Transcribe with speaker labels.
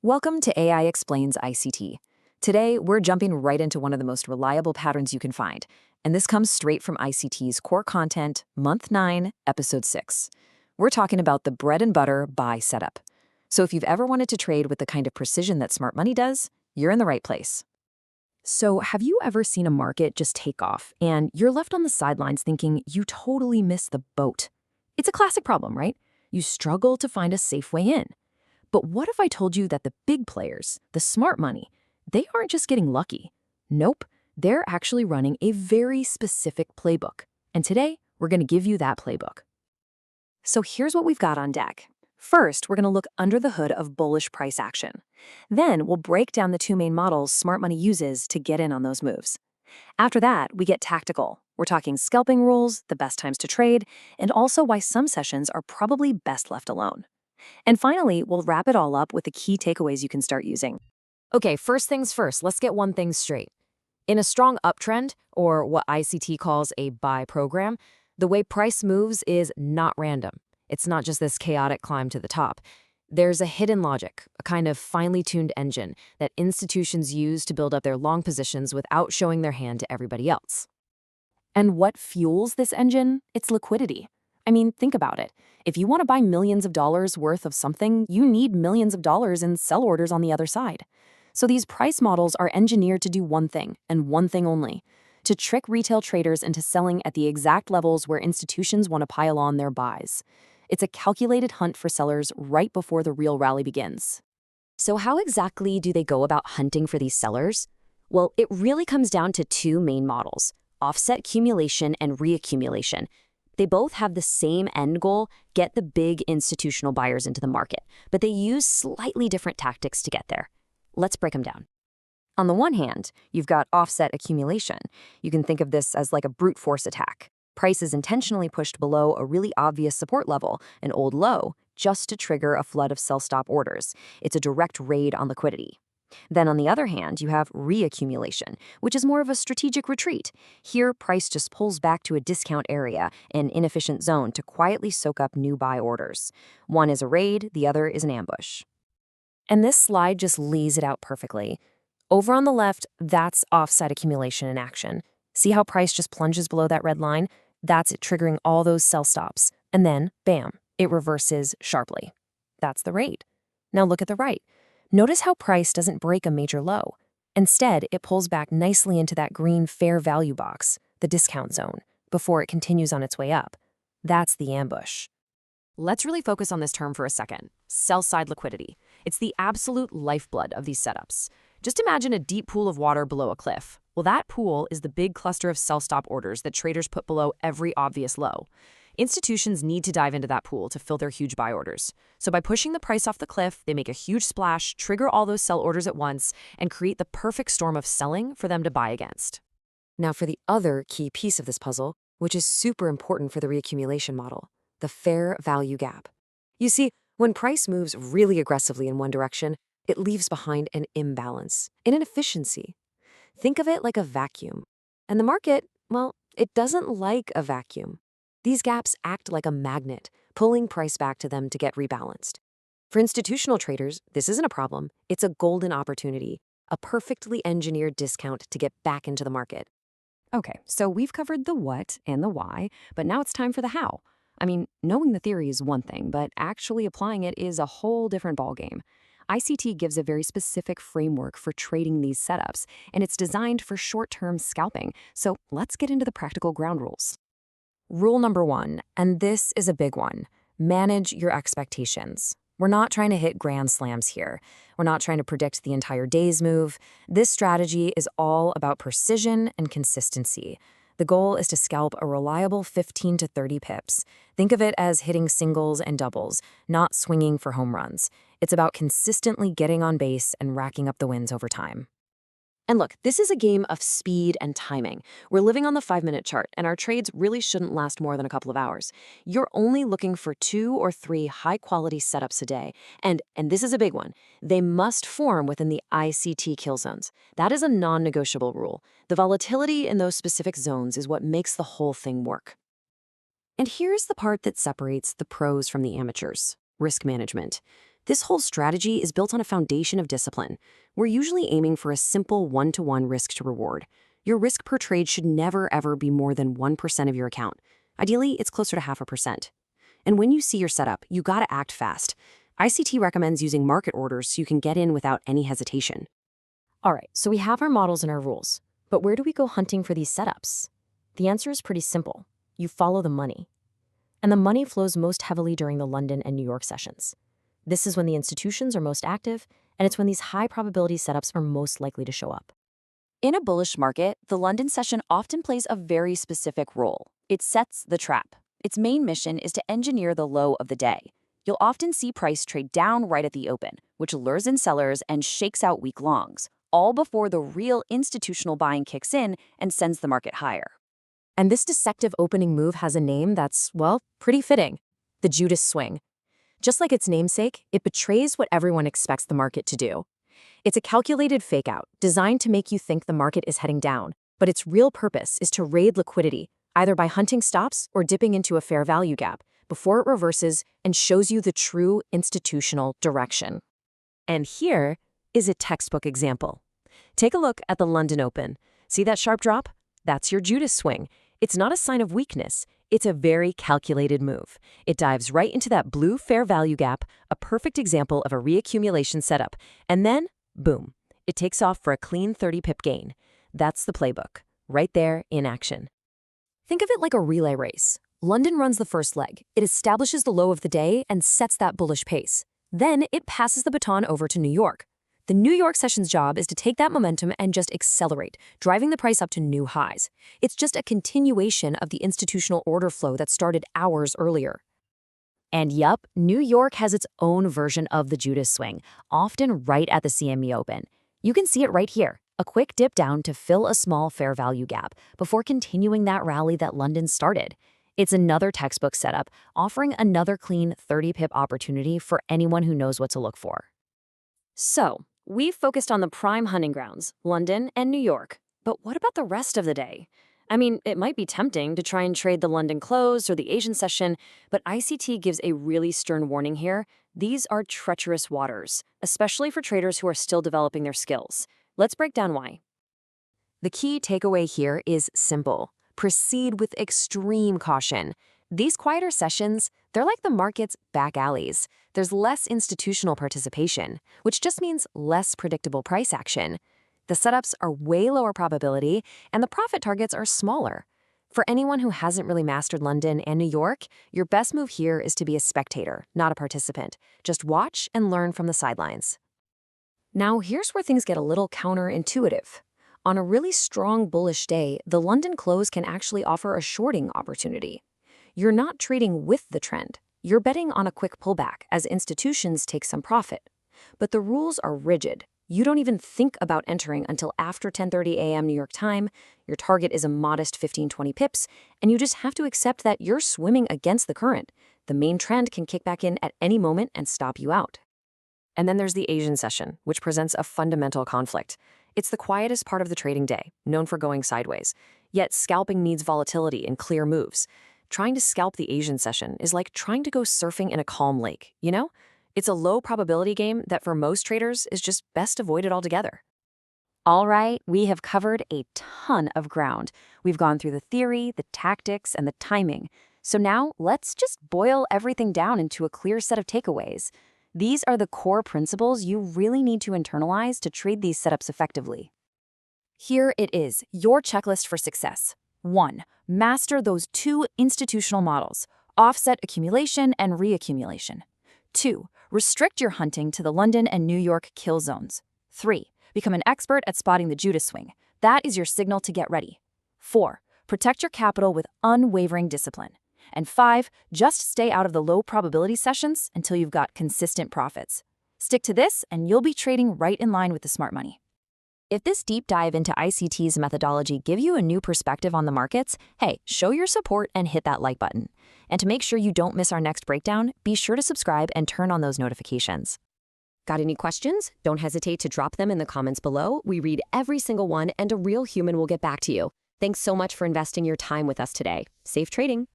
Speaker 1: Welcome to AI Explains ICT. Today, we're jumping right into one of the most reliable patterns you can find, and this comes straight from ICT's Core Content, Month 9, Episode 6. We're talking about the bread and butter buy setup. So if you've ever wanted to trade with the kind of precision that smart money does, you're in the right place. So have you ever seen a market just take off, and you're left on the sidelines thinking you totally missed the boat? It's a classic problem, right? You struggle to find a safe way in. But what if I told you that the big players, the smart money, they aren't just getting lucky? Nope, they're actually running a very specific playbook. And today, we're going to give you that playbook. So here's what we've got on deck. First, we're going to look under the hood of bullish price action. Then we'll break down the two main models smart money uses to get in on those moves. After that, we get tactical. We're talking scalping rules, the best times to trade, and also why some sessions are probably best left alone. And finally, we'll wrap it all up with the key takeaways you can start using. Okay, first things first, let's get one thing straight. In a strong uptrend, or what ICT calls a buy program, the way price moves is not random. It's not just this chaotic climb to the top. There's a hidden logic, a kind of finely tuned engine that institutions use to build up their long positions without showing their hand to everybody else. And what fuels this engine? It's liquidity. I mean, think about it. If you want to buy millions of dollars worth of something, you need millions of dollars in sell orders on the other side. So these price models are engineered to do one thing, and one thing only: to trick retail traders into selling at the exact levels where institutions want to pile on their buys. It's a calculated hunt for sellers right before the real rally begins. So how exactly do they go about hunting for these sellers? Well, it really comes down to two main models: offset accumulation and reaccumulation. They both have the same end goal: get the big institutional buyers into the market, but they use slightly different tactics to get there. Let's break them down. On the one hand, you've got offset accumulation. You can think of this as like a brute force attack. Price is intentionally pushed below a really obvious support level, an old low, just to trigger a flood of sell-stop orders. It's a direct raid on liquidity. Then on the other hand, you have reaccumulation, which is more of a strategic retreat. Here, price just pulls back to a discount area, an inefficient zone, to quietly soak up new buy orders. One is a raid, the other is an ambush. And this slide just lays it out perfectly. Over on the left, that's offset accumulation in action. See how price just plunges below that red line? That's it triggering all those sell stops. And then, bam, it reverses sharply. That's the raid. Now look at the right. Notice how price doesn't break a major low. Instead, it pulls back nicely into that green fair value box, the discount zone, before it continues on its way up. That's the ambush. Let's really focus on this term for a second: sell-side liquidity. It's the absolute lifeblood of these setups. Just imagine a deep pool of water below a cliff. Well, that pool is the big cluster of sell-stop orders that traders put below every obvious low. Institutions need to dive into that pool to fill their huge buy orders. So by pushing the price off the cliff, they make a huge splash, trigger all those sell orders at once, and create the perfect storm of selling for them to buy against. Now for the other key piece of this puzzle, which is super important for the reaccumulation model: the fair value gap. You see, when price moves really aggressively in one direction, it leaves behind an imbalance, an inefficiency. Think of it like a vacuum. And the market, well, it doesn't like a vacuum. These gaps act like a magnet, pulling price back to them to get rebalanced. For institutional traders, this isn't a problem. It's a golden opportunity, a perfectly engineered discount to get back into the market. Okay, so we've covered the what and the why, but now it's time for the how. I mean, knowing the theory is one thing, but actually applying it is a whole different ballgame. ICT gives a very specific framework for trading these setups, and it's designed for short-term scalping. So let's get into the practical ground rules. Rule number 1, and this is a big one: manage your expectations. We're not trying to hit grand slams here. We're not trying to predict the entire day's move. This strategy is all about precision and consistency. The goal is to scalp a reliable 15 to 30 pips. Think of it as hitting singles and doubles, not swinging for home runs. It's about consistently getting on base and racking up the wins over time. And look, this is a game of speed and timing. We're living on the 5-minute chart, and our trades really shouldn't last more than a couple of hours. You're only looking for 2 or 3 high-quality setups a day. And this is a big one: they must form within the ICT kill zones. That is a non-negotiable rule. The volatility in those specific zones is what makes the whole thing work. And here's the part that separates the pros from the amateurs: risk management.
Speaker 2: This whole strategy is built on a foundation of discipline. We're usually aiming for a simple one-to-one risk to reward. Your risk per trade should never ever be more than 1% of your account. Ideally, it's closer to 0.5%. And when you see your setup, you gotta act fast. ICT recommends using market orders so you can get in without any hesitation.
Speaker 3: All right, so we have our models and our rules, but where do we go hunting for these setups? The answer is pretty simple. You follow the money. And the money flows most heavily during the London and New York sessions. This is when the institutions are most active, and it's when these high-probability setups are most likely to show up.
Speaker 1: In a bullish market, the London session often plays a very specific role. It sets the trap. Its main mission is to engineer the low of the day. You'll often see price trade down right at the open, which lures in sellers and shakes out weak longs, all before the real institutional buying kicks in and sends the market higher.
Speaker 3: And this deceptive opening move has a name that's, well, pretty fitting: the Judas swing. Just like its namesake, it betrays what everyone expects the market to do. It's a calculated fake-out, designed to make you think the market is heading down, but its real purpose is to raid liquidity, either by hunting stops or dipping into a fair value gap, before it reverses and shows you the true institutional direction. And here is a textbook example. Take a look at the London Open. See that sharp drop? That's your Judas swing. It's not a sign of weakness. It's a very calculated move. It dives right into that blue fair value gap, a perfect example of a reaccumulation setup. And then, boom, it takes off for a clean 30-pip gain. That's the playbook, right there in action. Think of it like a relay race. London runs the first leg. It establishes the low of the day and sets that bullish pace. Then it passes the baton over to New York. The New York session's job is to take that momentum and just accelerate, driving the price up to new highs. It's just a continuation of the institutional order flow that started hours earlier. And yup, New York has its own version of the Judas swing, often right at the CME Open. You can see it right here, a quick dip down to fill a small fair value gap before continuing that rally that London started. It's another textbook setup, offering another clean 30-pip opportunity for anyone who knows what to look for. So, we've focused on the prime hunting grounds, London and New York. But what about the rest of the day? I mean, it might be tempting to try and trade the London close or the Asian session, but ICT gives a really stern warning here. These are treacherous waters, especially for traders who are still developing their skills. Let's break down why. The key takeaway here is simple. Proceed with extreme caution. These quieter sessions, they're like the market's back alleys. There's less institutional participation, which just means less predictable price action. The setups are way lower probability, and the profit targets are smaller. For anyone who hasn't really mastered London and New York, your best move here is to be a spectator, not a participant. Just watch and learn from the sidelines. Now, here's where things get a little counterintuitive. On a really strong bullish day, the London close can actually offer a shorting opportunity. You're not trading with the trend. You're betting on a quick pullback as institutions take some profit. But the rules are rigid. You don't even think about entering until after 10:30 a.m. New York time. Your target is a modest 15-20 pips, and you just have to accept that you're swimming against the current. The main trend can kick back in at any moment and stop you out. And then there's the Asian session, which presents a fundamental conflict. It's the quietest part of the trading day, known for going sideways. Yet scalping needs volatility and clear moves. Trying to scalp the Asian session is like trying to go surfing in a calm lake, you know? It's a low probability game that for most traders is just best avoided altogether. All right, we have covered a ton of ground. We've gone through the theory, the tactics, and the timing. So now let's just boil everything down into a clear set of takeaways. These are the core principles you really need to internalize to trade these setups effectively. Here it is, your checklist for success. 1. Master those two institutional models, offset accumulation and reaccumulation. 2. Restrict your hunting to the London and New York kill zones. 3. Become an expert at spotting the Judas swing. That is your signal to get ready. 4. Protect your capital with unwavering discipline. And 5. Just stay out of the low probability sessions until you've got consistent profits. Stick to this and you'll be trading right in line with the smart money. If this deep dive into ICT's methodology give you a new perspective on the markets, hey, show your support and hit that like button. And to make sure you don't miss our next breakdown, be sure to subscribe and turn on those notifications. Got any questions? Don't hesitate to drop them in the comments below. We read every single one and a real human will get back to you. Thanks so much for investing your time with us today. Safe trading.